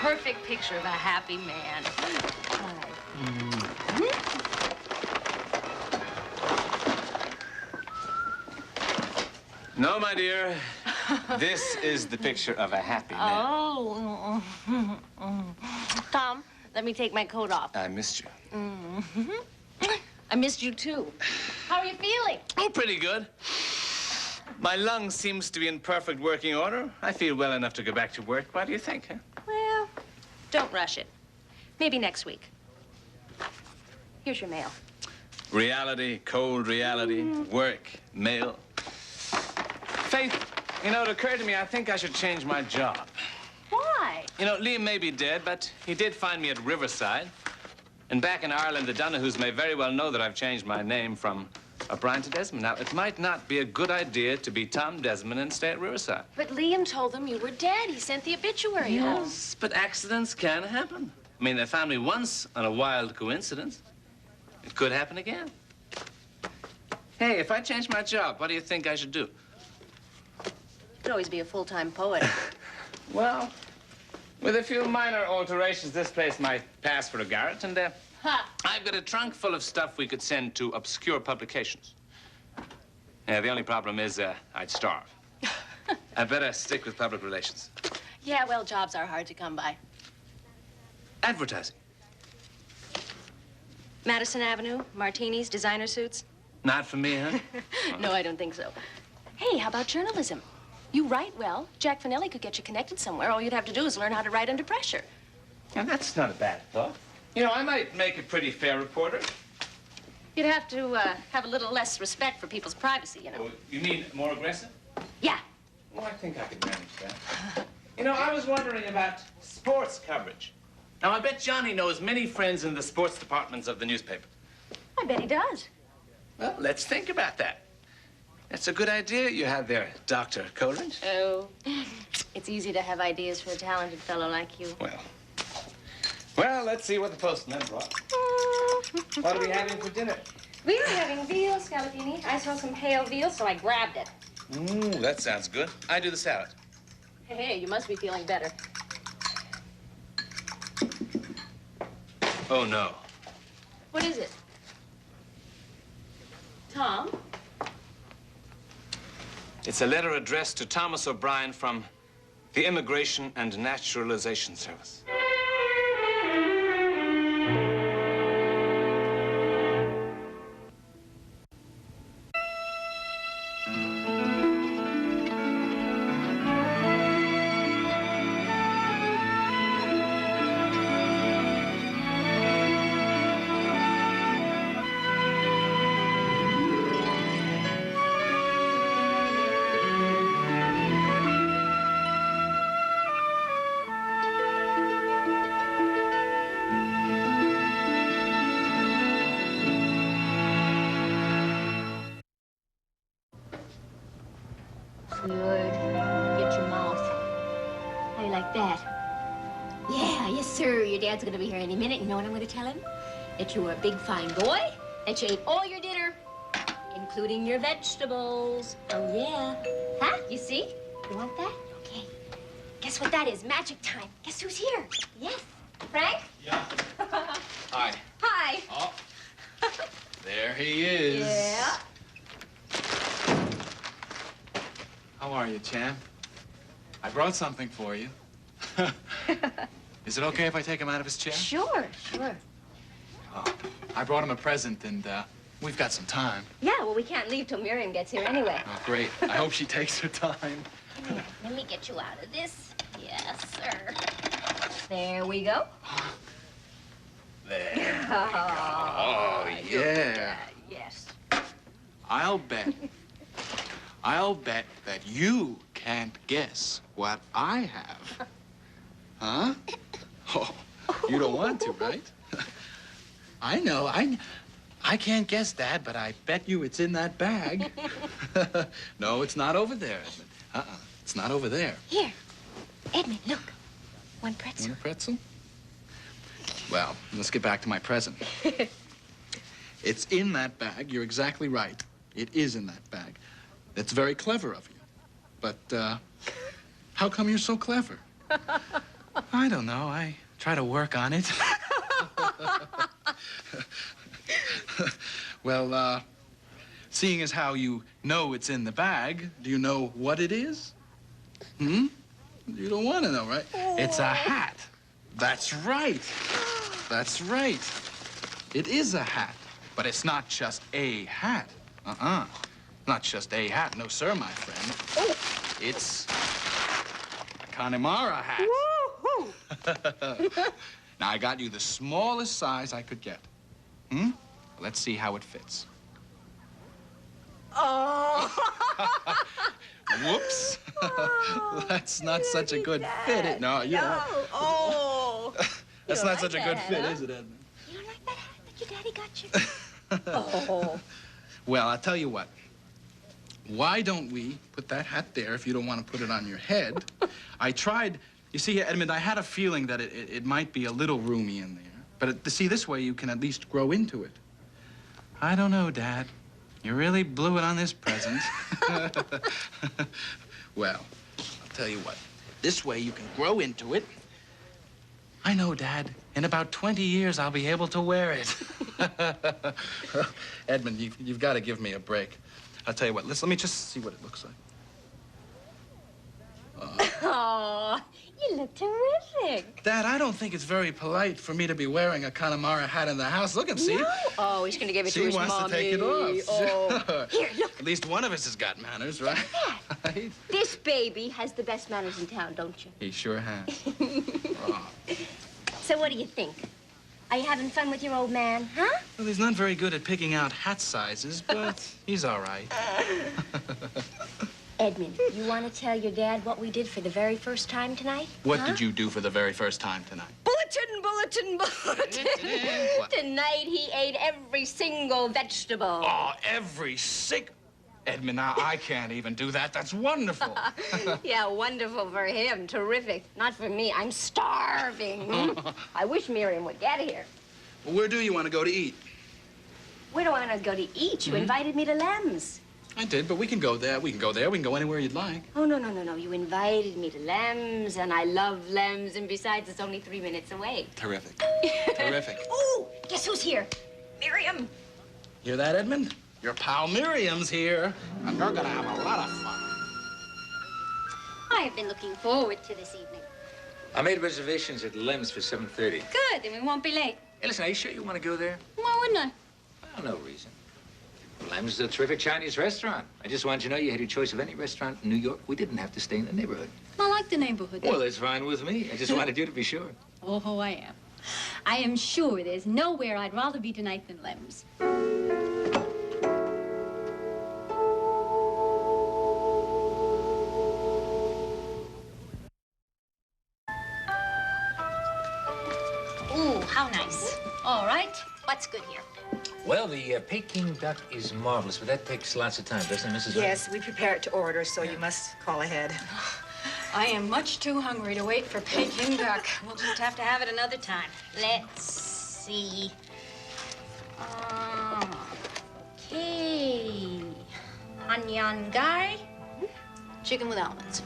perfect picture of a happy man. No, my dear. This is the picture of a happy man. Oh. Tom, let me take my coat off. I missed you. I missed you, too. How are you feeling? Oh, pretty good. My lung seems to be in perfect working order. I feel well enough to go back to work. What do you think, huh? Well, don't rush it. Maybe next week. Here's your mail. Reality, cold reality, work, mail. Faith, you know, it occurred to me, I think I should change my job. Why? You know, Liam may be dead, but he did find me at Riverside. And back in Ireland, the Donahues may very well know that I've changed my name from O'Brien to Desmond. Now, it might not be a good idea to be Tom Desmond and stay at Riverside. But Liam told them you were dead. He sent the obituary home. Yes, but accidents can happen. I mean, they found me once on a wild coincidence. It could happen again. Hey, if I change my job, what do you think I should do? You could always be a full-time poet. Well, with a few minor alterations, this place might pass for a garret, and I've got a trunk full of stuff we could send to obscure publications. Yeah, the only problem is I'd starve. I better stick with public relations. Yeah, well, jobs are hard to come by. Advertising. Madison Avenue, martinis, designer suits. Not for me, huh? No, I don't think so. Hey, how about journalism? You write well. Jack Finelli could get you connected somewhere. All you'd have to do is learn how to write under pressure. Now, that's not a bad thought. You know, I might make a pretty fair reporter. You'd have to have a little less respect for people's privacy, you know. Oh, you mean more aggressive? Yeah. Well, I think I could manage that. You know, I was wondering about sports coverage. Now, I bet Johnny knows many friends in the sports departments of the newspaper. I bet he does. Well, let's think about that. That's a good idea you have there, Dr. Coleridge. Oh, it's easy to have ideas for a talented fellow like you. Well, let's see what the postman brought. What are we having for dinner? We were having veal scallopini. I saw some pale veal, so I grabbed it. That sounds good. I do the salad. Hey, you must be feeling better. Oh, no. What is it? Tom? It's a letter addressed to Thomas O'Brien from the Immigration and Naturalization Service. Good. Get your mouth. How you like that? Yeah, yes, sir. Your dad's gonna be here any minute. You know what I'm gonna tell him? That you were a big, fine boy, that you ate all your dinner, including your vegetables. Oh, yeah. Huh? You see? You want that? Okay. Guess what that is? Magic time. Guess who's here? Yes. Frank? Yeah. Hi. Hi. Oh. There he is. Yeah. How are you, champ? I brought something for you. Is it okay if I take him out of his chair? Sure, sure. Oh, I brought him a present, and we've got some time. Yeah, well, we can't leave till Miriam gets here anyway. Oh, great. I hope she takes her time. Here, let me get you out of this. Yes, sir. There we go. There. Oh, yeah. Yes. I'll bet that you can't guess what I have. Huh? Oh, you don't want to, right? I know. I can't guess, Dad, but I bet you it's in that bag. No, it's not over there, Edmond. It's not over there. Here. Edmond, look. One pretzel. Want a pretzel? Well, let's get back to my present. It's in that bag. You're exactly right. It is in that bag. That's very clever of you. But how come you're so clever? I don't know. I try to work on it. Well, seeing as how you know it's in the bag, do you know what it is? Hmm? You don't want to know, right? Oh. It's a hat. That's right. That's right. It is a hat, but it's not just a hat. Not just a hat. No, sir, my friend. Oh. It's a Connemara hat. Woo-hoo! Now, I got you the smallest size I could get. Hmm? Let's see how it fits. Oh. Whoops. Oh, that's not such a good fit. No, you know. Oh. That's you not like such a good hat, fit, huh? is it, Edmond? You don't like that hat that your daddy got you? Oh. Well, I'll tell you what. Why don't we put that hat there if you don't want to put it on your head? I tried. You see, Edmond, I had a feeling that it might be a little roomy in there. But see, this way you can at least grow into it. I don't know, Dad. You really blew it on this present. Well, I'll tell you what. This way you can grow into it. I know, Dad. In about 20 years, I'll be able to wear it. Edmond, you've got to give me a break. I'll tell you what. Let me just see what it looks like. Oh, you look terrific. Dad, I don't think it's very polite for me to be wearing a Connemara hat in the house. Look and see. No. Oh, he's going to give it to his mommy. She wants to take it off. Oh. Sure. Here, look. At least one of us has got manners, right? Right? This baby has the best manners in town, don't you? He sure has. Oh. So what do you think? Are you having fun with your old man, huh? Well, he's not very good at picking out hat sizes, but he's all right. Edmond, you want to tell your dad what we did for the very first time tonight? What did you do for the very first time tonight? Bulletin, bulletin, bulletin. What? Tonight he ate every single vegetable. Oh, every single... Edmond, now, I can't even do that. That's wonderful. Yeah, wonderful for him. Terrific. Not for me. I'm starving. I wish Miriam would get here. Well, where do you want to go to eat? Where do I want to go to eat? You invited me to Lem's. I did, but we can go there. We can go there. We can go anywhere you'd like. Oh, no, no, no, no. You invited me to Lem's, and I love Lem's, and besides, it's only 3 minutes away. Terrific. Terrific. Ooh, guess who's here? Miriam. Hear that, Edmond? Your pal Miriam's here, and they're gonna have a lot of fun. I have been looking forward to this evening. I made reservations at Lem's for 7:30. Good, then we won't be late. Hey, listen, are you sure you want to go there? Why wouldn't I? Well, no reason. Lem's is a terrific Chinese restaurant. I just wanted you to know you had your choice of any restaurant in New York. We didn't have to stay in the neighborhood. I like the neighborhood. Well, that's fine with me. I just wanted you to be sure. Oh, I am. I am sure there's nowhere I'd rather be tonight than Lem's. Ooh, how nice. All right, what's good here? Well, the Peking duck is marvelous, but that takes lots of time, doesn't it, Mrs. Rae? Yes, we prepare it to order, so you must call ahead. I am much too hungry to wait for Peking duck. We'll just have to have it another time. Let's see. Okay. Hanyan gai, chicken with almonds.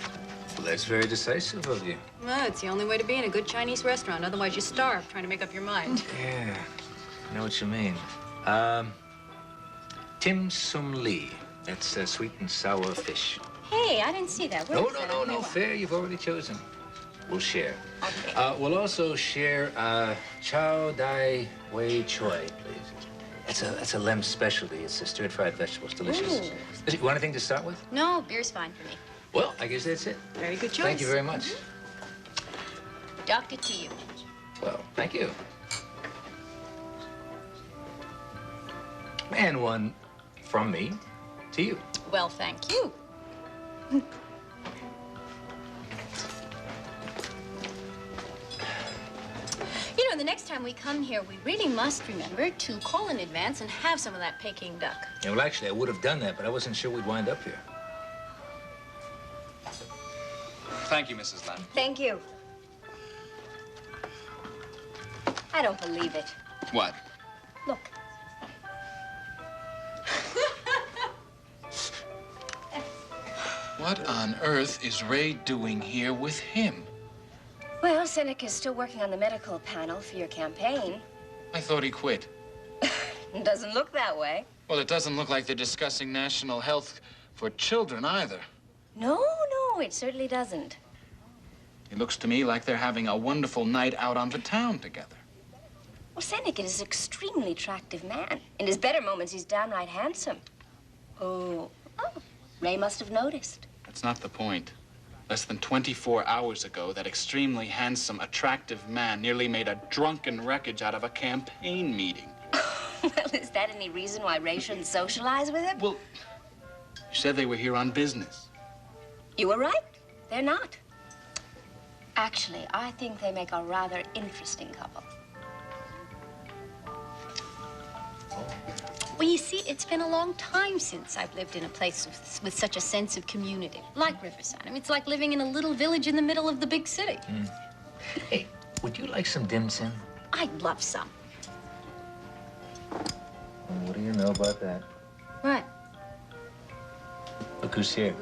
Well, that's very decisive of you. Well, it's the only way to be in a good Chinese restaurant. Otherwise, you starve trying to make up your mind. Yeah, I know what you mean. Tim Sum Lee. That's sweet and sour fish. Hey, I didn't see that. Where is that? No, fair. You've already chosen. We'll share. Okay. We'll also share chow dai wei choy, please. That's a Lem specialty. It's a stir-fried vegetables. Delicious. Ooh. You want anything to start with? No, beer's fine for me. Well, I guess that's it. Very good choice. Thank you very much. Doctor to you. Well, thank you. And one from me to you. Well, thank you. You know, the next time we come here, we really must remember to call in advance and have some of that Peking duck. Yeah, well, actually, I would have done that, but I wasn't sure we'd wind up here. Thank you, Mrs. Lamb. Thank you. I don't believe it. What? Look. What on earth is Ray doing here with him? Well, Seneca's still working on the medical panel for your campaign. I thought he quit. It doesn't look that way. Well, it doesn't look like they're discussing national health for children either. No, it certainly doesn't. It looks to me like they're having a wonderful night out on the town together. Well, Seneca is an extremely attractive man. In his better moments, he's downright handsome. Oh, Ray must have noticed. That's not the point. Less than 24 hours ago, that extremely handsome, attractive man nearly made a drunken wreckage out of a campaign meeting. Well, is that any reason why Ray shouldn't socialize with him? Well, you said they were here on business. You were right. They're not. Actually, I think they make a rather interesting couple. Well, you see, it's been a long time since I've lived in a place with such a sense of community, like Riverside. I mean, it's like living in a little village in the middle of the big city. Hey, would you like some dim sum? I'd love some. What do you know about that? What? Look who's here.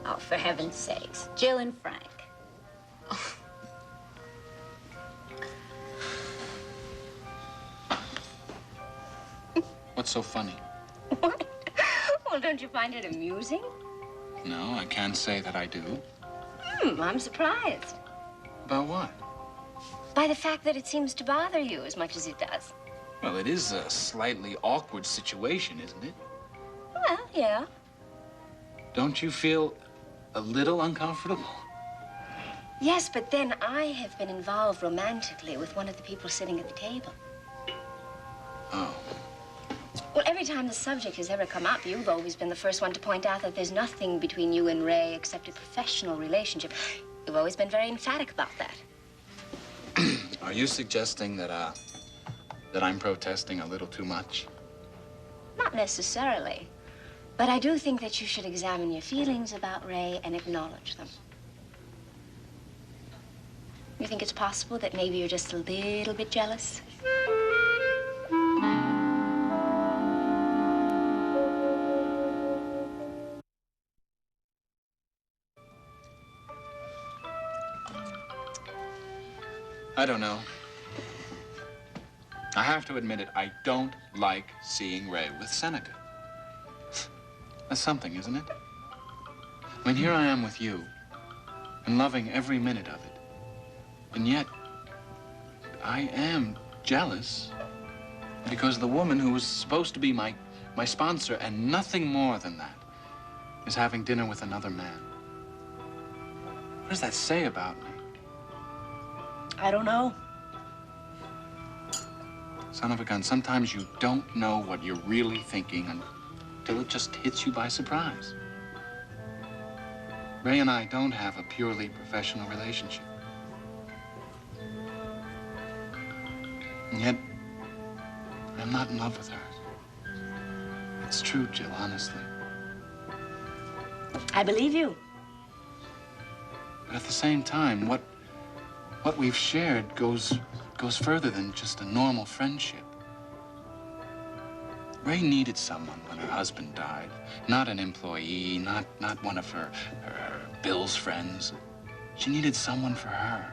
Oh, for heaven's sakes. Jill and Frank. What's so funny? What? Well, don't you find it amusing? No, I can't say that I do. I'm surprised. About what? By the fact that it seems to bother you as much as it does. Well, it is a slightly awkward situation, isn't it? Well, yeah. Don't you feel a little uncomfortable? Yes, but then I have been involved romantically with one of the people sitting at the table. Oh. Well, every time the subject has ever come up, you've always been the first one to point out that there's nothing between you and Ray except a professional relationship. You've always been very emphatic about that. Are you suggesting that I'm protesting a little too much? Not necessarily. But I do think that you should examine your feelings about Ray and acknowledge them. You think it's possible that maybe you're just a little bit jealous? I don't know. I have to admit it, I don't like seeing Ray with Seneca. That's something, isn't it? I mean, here I am with you, and loving every minute of it. And yet, I am jealous because the woman who was supposed to be my sponsor and nothing more than that is having dinner with another man. What does that say about me? I don't know. Son of a gun, sometimes you don't know what you're really thinking until it just hits you by surprise. Ray and I don't have a purely professional relationship. And yet, I'm not in love with her. It's true, Jill, honestly. I believe you. But at the same time, what we've shared goes further than just a normal friendship. Ray needed someone when her husband died. Not an employee, not one of her Bill's friends. She needed someone for her.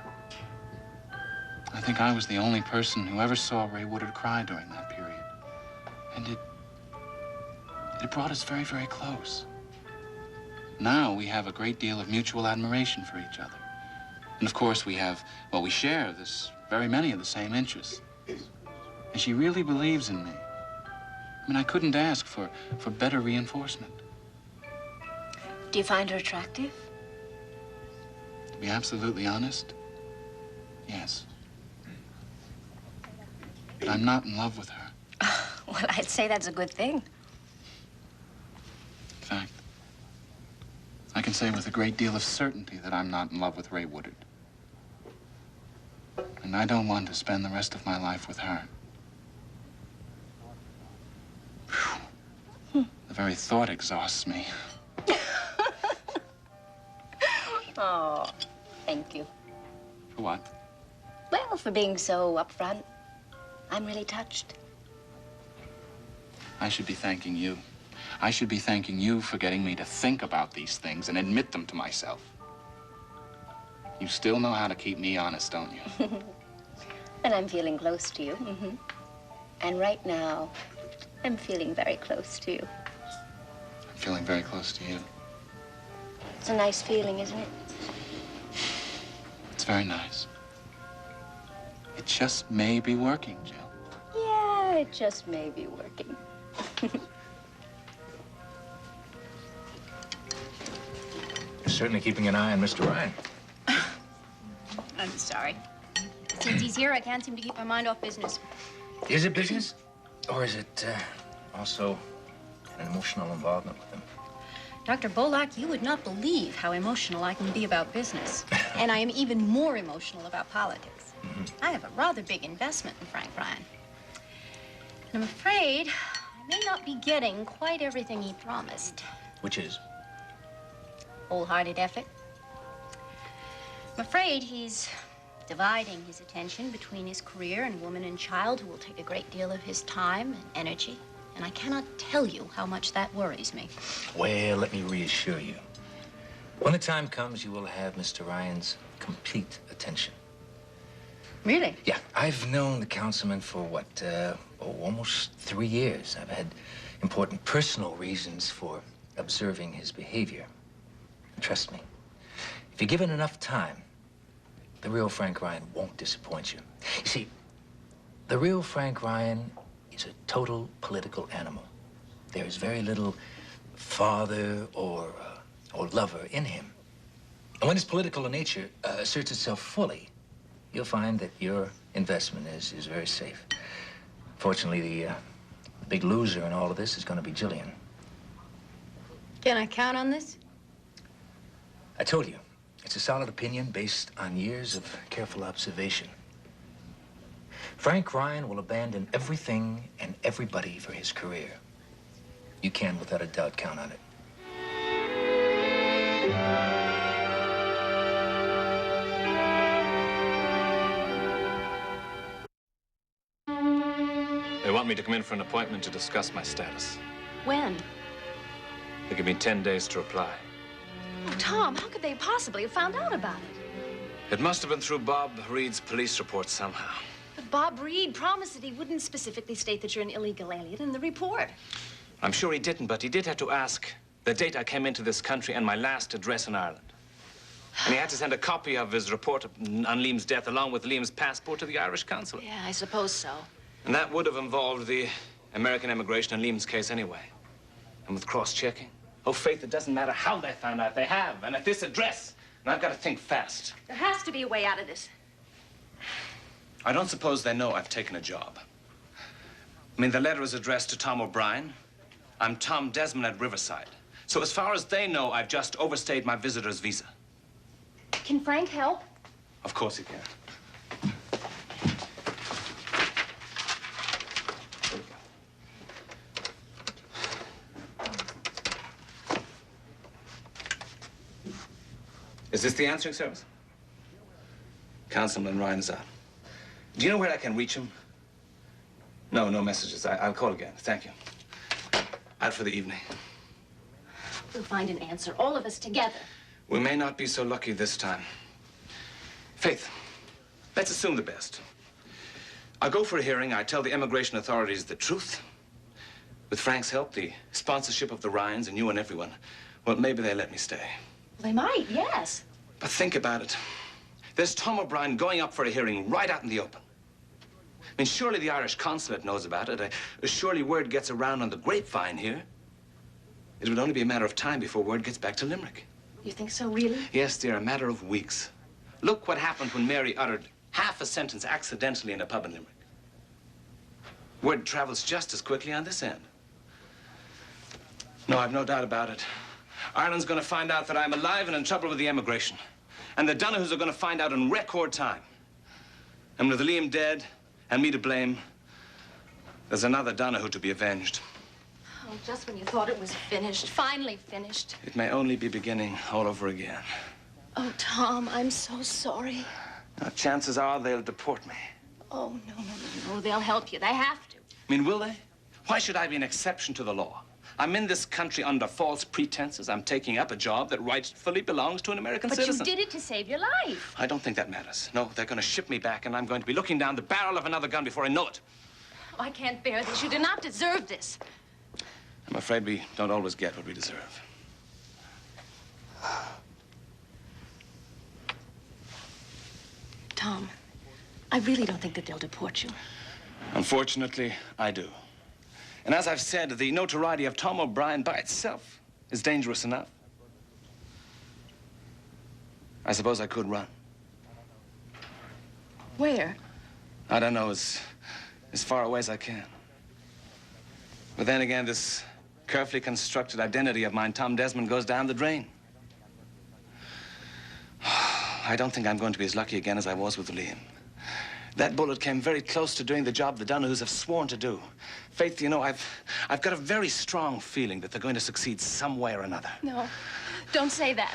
I think I was the only person who ever saw Ray Woodard cry during that period. And it brought us very, very close. Now we have a great deal of mutual admiration for each other. And of course we share very many of the same interests. And she really believes in me. I mean, I couldn't ask for better reinforcement. Do you find her attractive? To be absolutely honest, yes. But I'm not in love with her. Well, I'd say that's a good thing. In fact, I can say with a great deal of certainty that I'm not in love with Ray Woodard. And I don't want to spend the rest of my life with her. The very thought exhausts me. Oh, thank you. For what? Well, for being so upfront. I'm really touched. I should be thanking you. I should be thanking you for getting me to think about these things and admit them to myself. You still know how to keep me honest, don't you? And I'm feeling close to you. And right now, I'm feeling very close to you. I'm feeling very close to you. It's a nice feeling, isn't it? It's very nice. It just may be working, Jill. Yeah, it just may be working. You're certainly keeping an eye on Mr. Ryan. I'm sorry. Since he's here, I can't seem to keep my mind off business. Is it business? Or is it also an emotional involvement with him? Dr. Bolak, you would not believe how emotional I can be about business. And I am even more emotional about politics. I have a rather big investment in Frank Ryan. And I'm afraid I may not be getting quite everything he promised. Which is? Wholehearted effort. I'm afraid he's dividing his attention between his career and woman and child, who will take a great deal of his time and energy. And I cannot tell you how much that worries me. Well, let me reassure you. When the time comes, you will have Mr. Ryan's complete attention. Really? Yeah, I've known the councilman for almost 3 years. I've had important personal reasons for observing his behavior. And trust me, if you're given enough time, the real Frank Ryan won't disappoint you. You see, the real Frank Ryan is a total political animal. There is very little father or lover in him. And when his political nature asserts itself fully, you'll find that your investment is very safe. Fortunately, the big loser in all of this is going to be Jillian. Can I count on this? I told you, it's a solid opinion based on years of careful observation. Frank Ryan will abandon everything and everybody for his career. You can, without a doubt, count on it. They want me to come in for an appointment to discuss my status. When? They give me 10 days to reply. Oh, Tom, how could they possibly have found out about it? It must have been through Bob Reed's police report somehow. But Bob Reed promised that he wouldn't specifically state that you're an illegal alien in the report. I'm sure he didn't, but he did have to ask the date I came into this country and my last address in Ireland. And he had to send a copy of his report on Liam's death along with Liam's passport to the Irish consulate. Yeah, I suppose so. And that would have involved the American immigration in Liam's case anyway. And with cross-checking, oh, Faith, it doesn't matter how they found out. They have, and at this address. And I've got to think fast. There has to be a way out of this. I don't suppose they know I've taken a job. I mean, the letter is addressed to Tom O'Brien. I'm Tom Desmond at Riverside. So as far as they know, I've just overstayed my visitor's visa. Can Frank help? Of course he can. Here we go. Is this the answering service? Councilman Ryan is out. Do you know where I can reach him? No messages. I'll call again. Thank you. Out for the evening. We'll find an answer, all of us together. We may not be so lucky this time. Faith, let's assume the best. I go for a hearing. I tell the immigration authorities the truth. With Frank's help, the sponsorship of the Ryans and you and everyone, well, maybe they let me stay. They might, yes. But think about it. There's Tom O'Brien going up for a hearing right out in the open. I mean, surely the Irish consulate knows about it. Surely word gets around on the grapevine here. It would only be a matter of time before word gets back to Limerick. You think so, really? Yes, dear, a matter of weeks. Look what happened when Mary uttered half a sentence accidentally in a pub in Limerick. Word travels just as quickly on this end. No, I've no doubt about it. Ireland's going to find out that I'm alive and in trouble with the immigration. And the Donahues are going to find out in record time. And with Liam dead and me to blame, there's another Donahue to be avenged. Oh, just when you thought it was finished, finally finished. It may only be beginning all over again. Oh, Tom, I'm so sorry. Now, chances are they'll deport me. Oh, no. They'll help you. They have to. I mean, will they? Why should I be an exception to the law? I'm in this country under false pretenses. I'm taking up a job that rightfully belongs to an American citizen. But you did it to save your life. I don't think that matters. No, they're going to ship me back, and I'm going to be looking down the barrel of another gun before I know it. Oh, I can't bear this. You do not deserve this. I'm afraid we don't always get what we deserve. Tom, I really don't think that they'll deport you. Unfortunately, I do. And as I've said, the notoriety of Tom O'Brien by itself is dangerous enough. I suppose I could run. Where? I don't know, as far away as I can. But then again, this carefully constructed identity of mine, Tom Desmond, goes down the drain. I don't think I'm going to be as lucky again as I was with Liam. That bullet came very close to doing the job the Donahues have sworn to do. Faith, you know, I've got a very strong feeling that they're going to succeed some way or another. No, don't say that.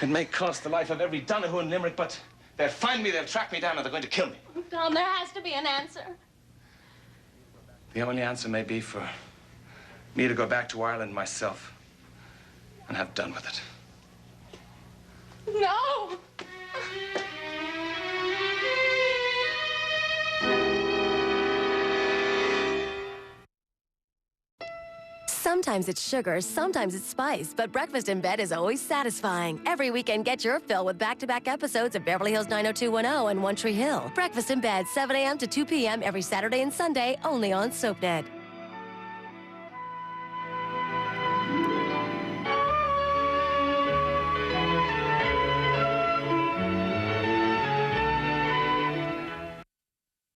It may cost the life of every Donahue in Limerick, but they'll find me, they'll track me down, and they're going to kill me. Tom, there has to be an answer. The only answer may be for me to go back to Ireland myself and have done with it. No! Sometimes it's sugar, sometimes it's spice, but breakfast in bed is always satisfying. Every weekend, get your fill with back-to-back episodes of Beverly Hills 90210 and One Tree Hill. Breakfast in bed, 7 a.m. to 2 p.m. every Saturday and Sunday, only on SoapNet.